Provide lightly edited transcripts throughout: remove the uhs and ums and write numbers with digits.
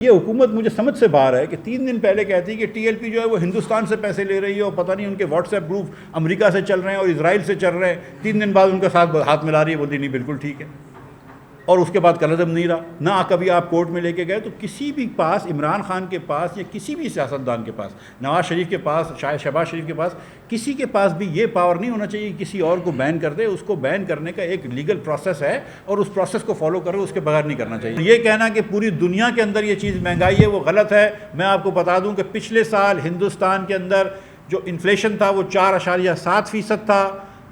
یہ حکومت مجھے سمجھ سے باہر ہے کہ 3 دن پہلے کہتی ہے کہ ٹی ایل پی جو ہے وہ ہندوستان سے پیسے لے رہی ہے اور پتہ نہیں ان کے واٹس ایپ گروپ امریکہ سے چل رہے ہیں اور اسرائیل سے چل رہے ہیں. 3 دن بعد ان کے ساتھ ہاتھ ملا رہی ہے, بولتی نہیں بالکل ٹھیک ہے, اور اس کے بعد قلعظم نہیں رہا. نہ کبھی آپ کورٹ میں لے کے گئے تو کسی بھی پاس, عمران خان کے پاس یا کسی بھی سیاستدان کے پاس, نواز شریف کے پاس, شہباز شریف کے پاس, کسی کے پاس بھی یہ پاور نہیں ہونا چاہیے کہ کسی اور کو بین کر دے. اس کو بین کرنے کا ایک لیگل پروسیس ہے اور اس پروسیس کو فالو کرے, اس کے بغیر نہیں کرنا چاہیے. یہ کہنا کہ پوری دنیا کے اندر یہ چیز مہنگائی ہے وہ غلط ہے. میں آپ کو بتا دوں کہ پچھلے سال ہندوستان کے اندر جو انفلیشن تھا وہ 4.7% تھا,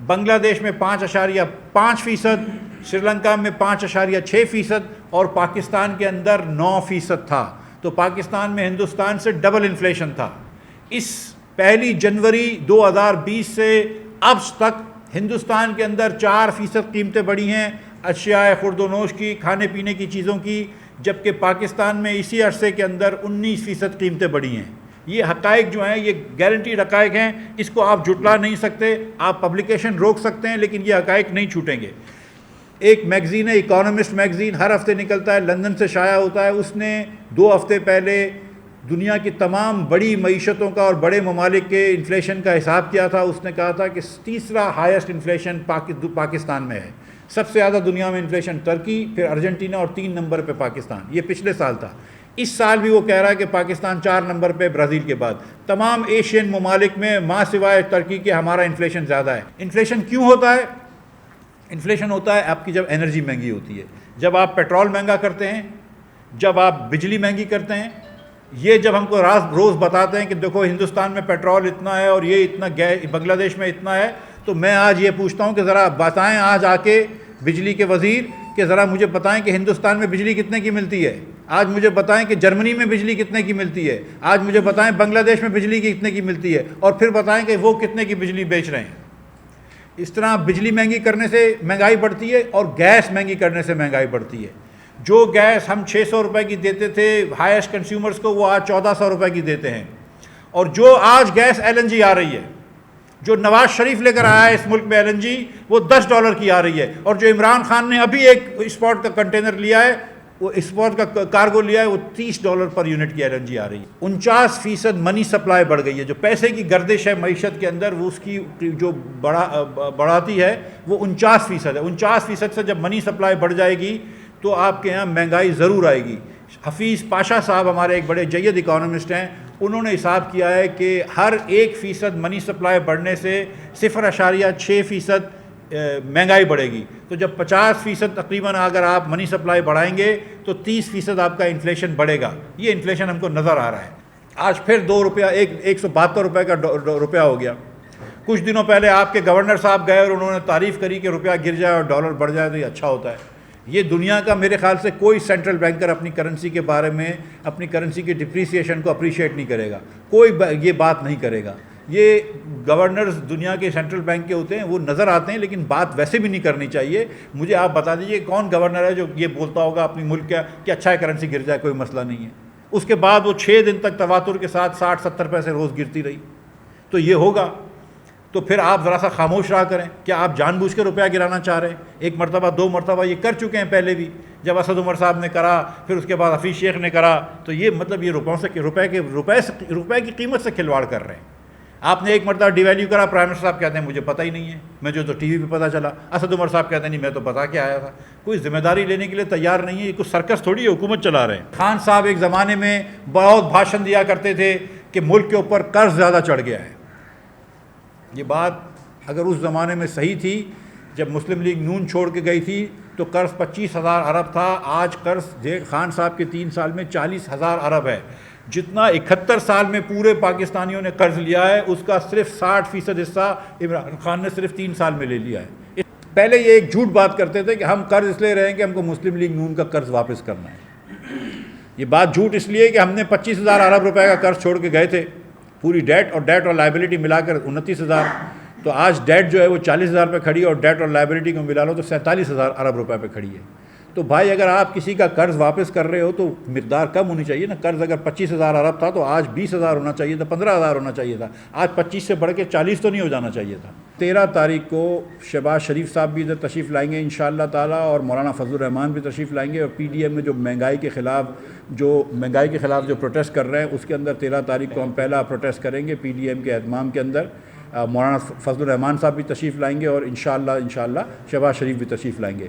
بنگلہ دیش میں 5.5%, سری لنکا میں 5.6% اور پاکستان کے اندر 9% تھا. تو پاکستان میں ہندوستان سے ڈبل انفلیشن تھا. اس 1 جنوری 2020 سے اب تک ہندوستان کے اندر 4% قیمتیں بڑھی ہیں اشیاء خورد و نوش کی, کھانے پینے کی چیزوں کی, جبکہ پاکستان میں اسی عرصے کے اندر 19% قیمتیں بڑھی ہیں. یہ حقائق جو ہیں یہ گارنٹیڈ حقائق ہیں, اس کو آپ جھٹلا نہیں سکتے. آپ پبلیکیشن روک سکتے ہیں لیکن یہ حقائق نہیں چھوٹیں گے. ایک میگزین ہے اکانومسٹ میگزین, ہر ہفتے نکلتا ہے, لندن سے شائع ہوتا ہے. اس نے 2 ہفتے پہلے دنیا کی تمام بڑی معیشتوں کا اور بڑے ممالک کے انفلیشن کا حساب کیا تھا. اس نے کہا تھا کہ تیسرا ہائیسٹ انفلیشن پاکستان میں ہے. سب سے زیادہ دنیا میں انفلیشن ترکی, پھر ارجنٹینا اور 3 نمبر پہ پاکستان. یہ پچھلے سال تھا. اس سال بھی وہ کہہ رہا ہے کہ پاکستان 4 نمبر پہ برازیل کے بعد. تمام ایشین ممالک میں ماں سوائے ترکی کے ہمارا انفلیشن زیادہ ہے. انفلیشن کیوں ہوتا ہے؟ انفلیشن ہوتا ہے آپ کی جب انرجی مہنگی ہوتی ہے, جب آپ پیٹرول مہنگا کرتے ہیں, جب آپ بجلی مہنگی کرتے ہیں. یہ جب ہم کو روز بتاتے ہیں کہ دیکھو ہندوستان میں پیٹرول اتنا ہے اور یہ اتنا بنگلہ دیش میں اتنا ہے, تو میں آج یہ پوچھتا ہوں کہ ذرا بتائیں آج آ کے بجلی کے وزیر کہ ذرا مجھے بتائیں کہ ہندوستان میں بجلی کتنے کی ملتی ہے. آج مجھے بتائیں کہ جرمنی میں بجلی کتنے کی ملتی ہے. آج مجھے بتائیں بنگلہ دیش میں بجلی کتنے کی ملتی ہے, اور پھر بتائیں کہ وہ کتنے کی بجلی بیچ رہے ہیں. اس طرح بجلی مہنگی کرنے سے مہنگائی بڑھتی ہے اور گیس مہنگی کرنے سے مہنگائی بڑھتی ہے. جو گیس ہم 600 روپے کی دیتے تھے ہائیسٹ کنزیومرز کو, وہ آج 1400 روپے کی دیتے ہیں. اور جو آج گیس LNG آ رہی ہے, جو نواز شریف لے کر آیا ہے اس ملک میں LNG, وہ $10 کی آ رہی ہے. اور جو عمران خان نے ابھی ایک اسپاٹ کا کنٹینر لیا ہے, وہ اسپاٹ کا کارگو لیا ہے, وہ $30 پر یونٹ کی LNG آ رہی ہے. 49% منی سپلائی بڑھ گئی ہے. جو پیسے کی گردش ہے معیشت کے اندر, وہ اس کی جو بڑھاتی ہے وہ 49% ہے. 49% سے جب منی سپلائی بڑھ جائے گی تو آپ کے یہاں مہنگائی ضرور آئے گی. حفیظ پاشا صاحب ہمارے ایک بڑے جید اکانومسٹ ہیں, انہوں نے حساب کیا ہے کہ ہر 1% منی سپلائی بڑھنے سے 0.6% مہنگائی بڑھے گی. تو جب 50% تقریباً اگر آپ منی سپلائی بڑھائیں گے تو 30% آپ کا انفلیشن بڑھے گا. یہ انفلیشن ہم کو نظر آ رہا ہے. آج پھر $172 کا روپیہ ہو گیا. کچھ دنوں پہلے آپ کے گورنر صاحب گئے اور انہوں نے تعریف کری کہ روپیہ گر جائے اور ڈالر بڑھ جائے تو یہ اچھا ہوتا ہے. یہ دنیا کا میرے خیال سے کوئی سینٹرل بینکر اپنی کرنسی کے بارے میں, اپنی کرنسی کی ڈپریسیشن کو اپریشیٹ نہیں کرے گا. کوئی یہ بات نہیں کرے گا. یہ گورنرز دنیا کے سینٹرل بینک کے ہوتے ہیں, وہ نظر آتے ہیں لیکن بات ویسے بھی نہیں کرنی چاہیے. مجھے آپ بتا دیجئے کون گورنر ہے جو یہ بولتا ہوگا اپنی ملک کا کہ اچھا ہے کرنسی گر جائے کوئی مسئلہ نہیں ہے. اس کے بعد وہ 6 دن تک تواتر کے ساتھ 60-70 پیسے روز گرتی رہی. تو یہ ہوگا تو پھر آپ ذرا سا خاموش رہا کریں. کیا آپ جان بوجھ کے روپیہ گرانا چاہ رہے ہیں؟ 1 مرتبہ 2 مرتبہ یہ کر چکے ہیں پہلے بھی, جب اسد عمر صاحب نے کرا, پھر اس کے بعد حفیظ شیخ نے کرا. تو یہ مطلب یہ روپے کی قیمت سے کھلواڑ کر رہے ہیں. آپ نے 1 مرتبہ ڈی ویلیو کرا, پرائم منسٹر صاحب کہتے ہیں مجھے پتہ ہی نہیں ہے, میں جو تو ٹی وی پہ پتہ چلا. اسد عمر صاحب کہتے ہیں نہیں میں تو بتا کے آیا تھا. کوئی ذمہ داری لینے کے لیے تیار نہیں ہے. یہ کچھ سرکس تھوڑی ہے, حکومت چلا رہے ہیں. خان صاحب ایک زمانے میں بہت بھاشن دیا کرتے تھے کہ ملک کے اوپر قرض زیادہ چڑھ گیا ہے. یہ بات اگر اس زمانے میں صحیح تھی, جب مسلم لیگ نون چھوڑ کے گئی تھی تو قرض 25,000 ارب تھا. آج قرض خان صاحب کے 3 سال میں 40,000 ارب ہے. جتنا 71 سال میں پورے پاکستانیوں نے قرض لیا ہے, اس کا صرف 60% حصہ عمران خان نے صرف 3 سال میں لے لیا ہے. پہلے یہ ایک جھوٹ بات کرتے تھے کہ ہم قرض اس لیے رہے ہیں کہ ہم کو مسلم لیگ نون کا قرض واپس کرنا ہے. یہ بات جھوٹ اس لیے کہ ہم نے 25,000 ارب روپے کا قرض چھوڑ کے گئے تھے, پوری ڈیٹ اور لائبلٹی ملا کر 29,000. تو آج ڈیٹ جو ہے وہ 40,000 پہ کھڑی ہے اور ڈیٹ اور لائبلٹی کو ملا لو تو 47,000 ارب روپے پہ کھڑی ہے. تو بھائی اگر آپ کسی کا قرض واپس کر رہے ہو تو مقدار کم ہونی چاہیے نا. قرض اگر 25,000 ارب تھا تو آج 20,000 ہونا چاہیے تھا, 15,000 ہونا چاہیے تھا. آج 25 سے بڑھ کے 40 تو نہیں ہو جانا چاہیے تھا. 13 تاریخ کو شہباز شریف صاحب بھی ادھر تشریف لائیں گے انشاءاللہ تعالیٰ، اور مولانا فضل الرحمان بھی تشریف لائیں گے، اور پی ڈی ایم میں جو مہنگائی کے خلاف جو پروٹیسٹ کر رہے ہیں اس کے اندر 13 تاریخ کو ہم پہلا پروٹیسٹ کریں گے پی ڈی ایم کے اہتمام کے اندر۔ مولانا فضل الرحمان صاحب بھی تشریف لائیں گے، اور انشاءاللہ شہباز شریف بھی تشریف لائیں گے۔